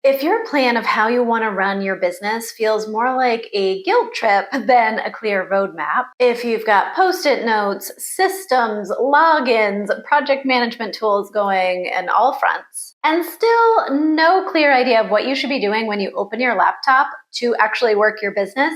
If your plan of how you want to run your business feels more like a guilt trip than a clear roadmap, if you've got post-it notes, systems, logins, project management tools going in all fronts, and still no clear idea of what you should be doing when you open your laptop to actually work your business,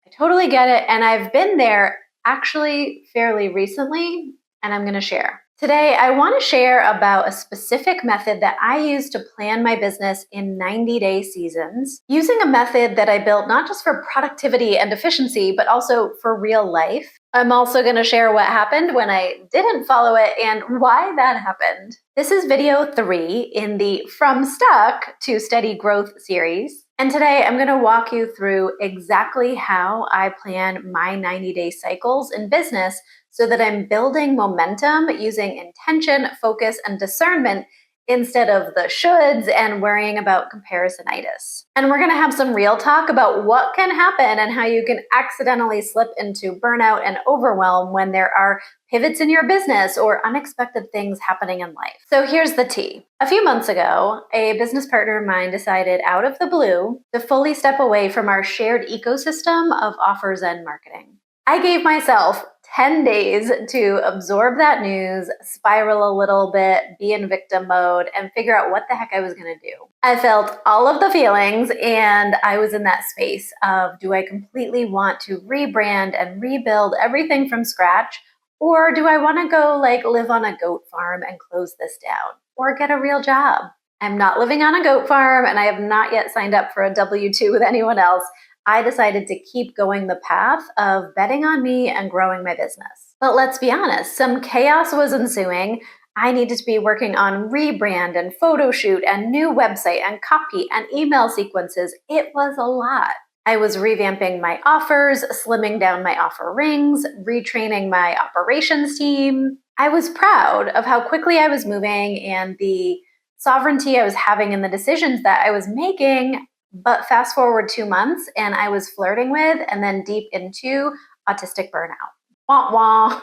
I totally get it. And I've been there actually fairly recently, and I'm going to share. Today, I want to share about a specific method that I use to plan my business in 90-day seasons, using a method that I built not just for productivity and efficiency, but also for real life. I'm also going to share what happened when I didn't follow it and why that happened. This is video 3 in the From Stuck to Steady Growth series. And today I'm going to walk you through exactly how I plan my 90-day cycles in business so that I'm building momentum using intention, focus, and discernment instead of the shoulds and worrying about comparisonitis. And we're going to have some real talk about what can happen and how you can accidentally slip into burnout and overwhelm when there are pivots in your business or unexpected things happening in life. So here's the tea. A few months ago, a business partner of mine decided out of the blue to fully step away from our shared ecosystem of offers and marketing. I gave myself 10 days to absorb that news, spiral a little bit, be in victim mode, and figure out what the heck I was going to do. I felt all of the feelings, and I was in that space of, do I completely want to rebrand and rebuild everything from scratch, or do I want to go live on a goat farm and close this down, or get a real job? I'm not living on a goat farm, and I have not yet signed up for a W-2 with anyone else. I decided to keep going the path of betting on me and growing my business. But let's be honest, some chaos was ensuing. I needed to be working on rebrand and photo shoot and new website and copy and email sequences. It was a lot. I was revamping my offers, slimming down my offer rings, retraining my operations team. I was proud of how quickly I was moving and the sovereignty I was having in the decisions that I was making. But fast forward 2 months and I was flirting with and then deep into autistic burnout. Wah wah.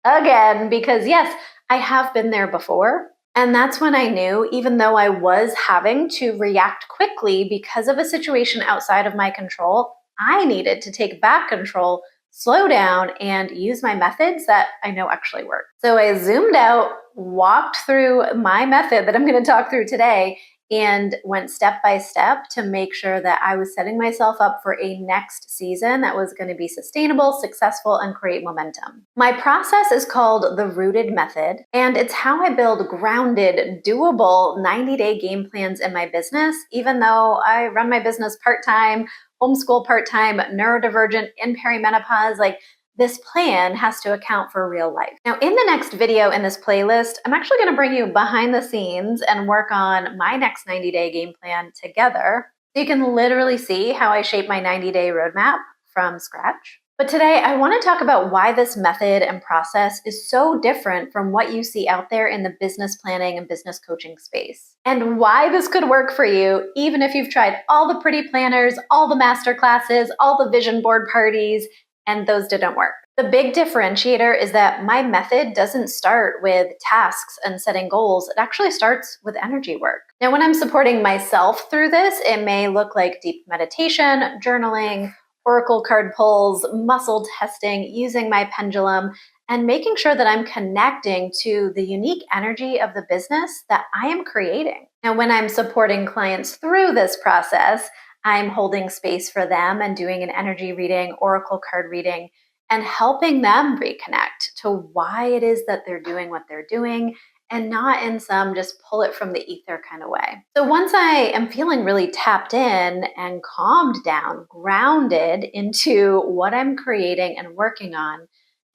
Again, because yes, I have been there before. And that's when I knew, even though I was having to react quickly because of a situation outside of my control, I needed to take back control, slow down, and use my methods that I know actually work. So I zoomed out, walked through my method that I'm going to talk through today, and went step by step to make sure that I was setting myself up for a next season that was going to be sustainable, successful, and create momentum. My process is called the Rooted Method, and it's how I build grounded, doable 90-day game plans in my business, even though I run my business part-time, homeschool part-time, neurodivergent, in perimenopause. This plan has to account for real life. Now, in the next video in this playlist, I'm actually going to bring you behind the scenes and work on my next 90-day game plan together, so you can literally see how I shape my 90-day roadmap from scratch. But today, I want to talk about why this method and process is so different from what you see out there in the business planning and business coaching space, and why this could work for you, even if you've tried all the pretty planners, all the master classes, all the vision board parties, and those didn't work. The big differentiator is that my method doesn't start with tasks and setting goals. It actually starts with energy work. Now, when I'm supporting myself through this, it may look like deep meditation, journaling, oracle card pulls, muscle testing, using my pendulum, and making sure that I'm connecting to the unique energy of the business that I am creating. Now, when I'm supporting clients through this process, I'm holding space for them and doing an energy reading, oracle card reading, and helping them reconnect to why it is that they're doing what they're doing, and not in some just pull it from the ether kind of way. So once I am feeling really tapped in and calmed down, grounded into what I'm creating and working on,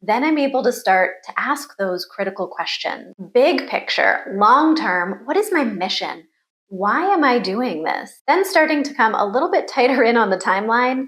then I'm able to start to ask those critical questions. Big picture, long term, what is my mission? Why am I doing this? Then starting to come a little bit tighter in on the timeline.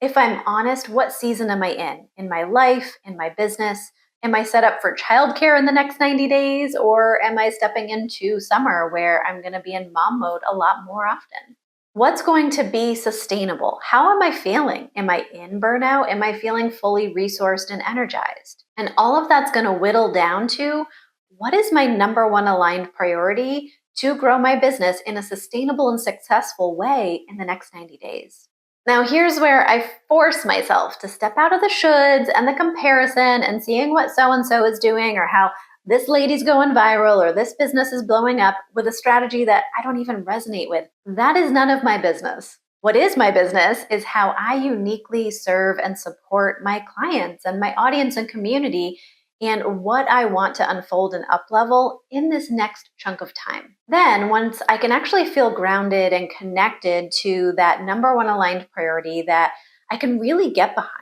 If I'm honest, what season am I in my life, in my business? Am I set up for childcare in the next 90 days? Or am I stepping into summer where I'm going to be in mom mode a lot more often? What's going to be sustainable? How am I feeling? Am I in burnout? Am I feeling fully resourced and energized? And all of that's going to whittle down to, what is my number one aligned priority to grow my business in a sustainable and successful way in the next 90 days. Now, here's where I force myself to step out of the shoulds and the comparison and seeing what so-and-so is doing or how this lady's going viral or this business is blowing up with a strategy that I don't even resonate with. That is none of my business. What is my business is how I uniquely serve and support my clients and my audience and community, and what I want to unfold and up-level in this next chunk of time. Then, once I can actually feel grounded and connected to that number one aligned priority that I can really get behind,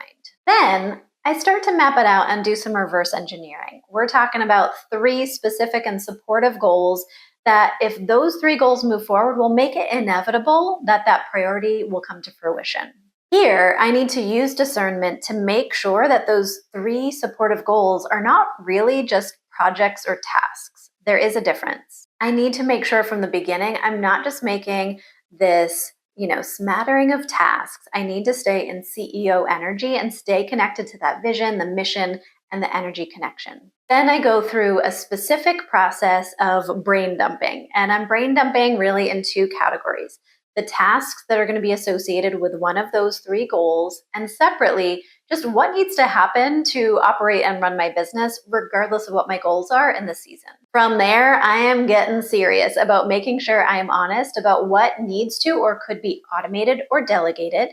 then I start to map it out and do some reverse engineering. We're talking about 3 specific and supportive goals that, if those 3 goals move forward, will make it inevitable that that priority will come to fruition. Here, I need to use discernment to make sure that those 3 supportive goals are not really just projects or tasks. There is a difference. I need to make sure from the beginning I'm not just making this, smattering of tasks. I need to stay in CEO energy and stay connected to that vision, the mission, and the energy connection. Then I go through a specific process of brain dumping, and I'm brain dumping really in 2 categories. The tasks that are going to be associated with one of those 3 goals, and separately, just what needs to happen to operate and run my business, regardless of what my goals are in the season. From there, I am getting serious about making sure I am honest about what needs to or could be automated or delegated,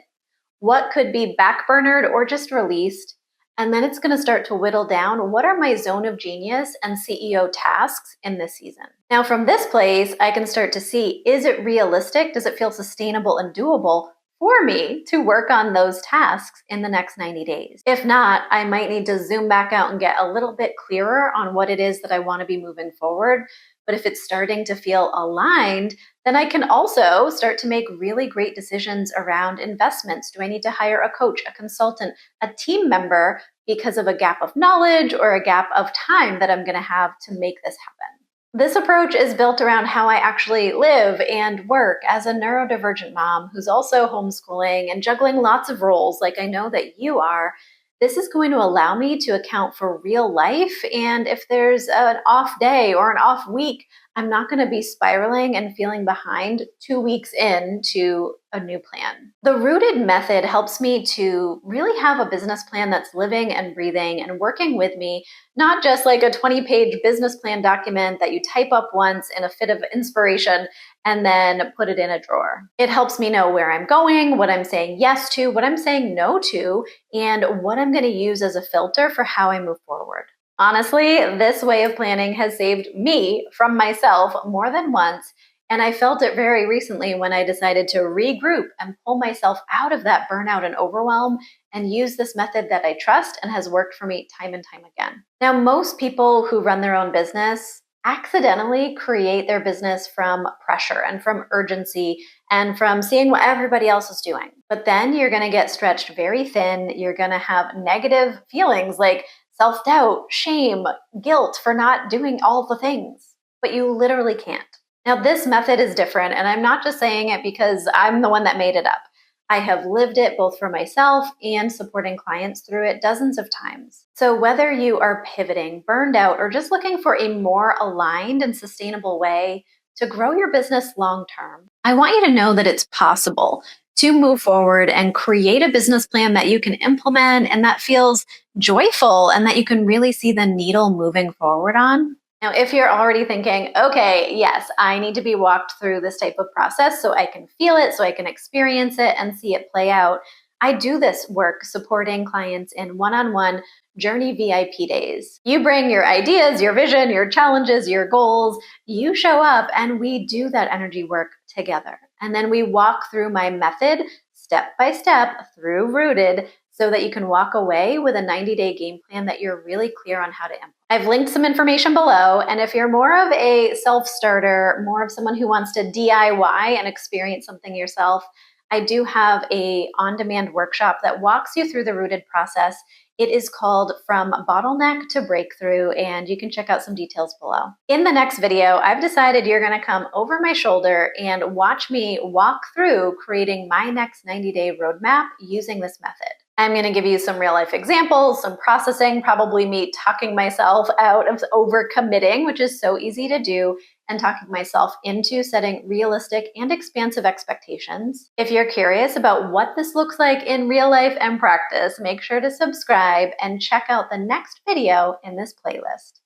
what could be backburnered or just released, and then it's going to start to whittle down what are my zone of genius and CEO tasks in this season. Now, from this place, I can start to see, is it realistic? Does it feel sustainable and doable for me to work on those tasks in the next 90 days? If not, I might need to zoom back out and get a little bit clearer on what it is that I want to be moving forward. But if it's starting to feel aligned, then I can also start to make really great decisions around investments. Do I need to hire a coach, a consultant, a team member because of a gap of knowledge or a gap of time that I'm going to have to make this happen? This approach is built around how I actually live and work as a neurodivergent mom who's also homeschooling and juggling lots of roles like I know that you are. This is going to allow me to account for real life, and if there's an off day or an off week, I'm not going to be spiraling and feeling behind 2 weeks into a new plan. The rooted method helps me to really have a business plan that's living and breathing and working with me, not just like a 20-page business plan document that you type up once in a fit of inspiration and then put it in a drawer. It helps me know where I'm going, what I'm saying yes to, what I'm saying no to, and what I'm going to use as a filter for how I move forward. Honestly, this way of planning has saved me from myself more than once, and I felt it very recently when I decided to regroup and pull myself out of that burnout and overwhelm and use this method that I trust and has worked for me time and time again. Now, most people who run their own business accidentally create their business from pressure and from urgency and from seeing what everybody else is doing. But then you're going to get stretched very thin. You're going to have negative feelings like self-doubt, shame, guilt for not doing all the things, but you literally can't. Now, this method is different, and I'm not just saying it because I'm the one that made it up. I have lived it both for myself and supporting clients through it dozens of times. So whether you are pivoting, burned out, or just looking for a more aligned and sustainable way to grow your business long-term, I want you to know that it's possible to move forward and create a business plan that you can implement and that feels joyful and that you can really see the needle moving forward on. Now, if you're already thinking, okay, yes, I need to be walked through this type of process so I can feel it, so I can experience it and see it play out, I do this work supporting clients in one-on-one Journey VIP days. You bring your ideas, your vision, your challenges, your goals, you show up and we do that energy work together. And then we walk through my method step by step through Rooted so that you can walk away with a 90-day game plan that you're really clear on how to implement. I've linked some information below, and if you're more of a self-starter, more of someone who wants to DIY and experience something yourself, I do have a on-demand workshop that walks you through the Rooted process. It is called From Bottleneck to Breakthrough, and you can check out some details below. In the next video, I've decided you're going to come over my shoulder and watch me walk through creating my next 90-day roadmap using this method. I'm going to give you some real life examples, some processing, probably me talking myself out of overcommitting, which is so easy to do, and talking myself into setting realistic and expansive expectations. If you're curious about what this looks like in real life and practice, make sure to subscribe and check out the next video in this playlist.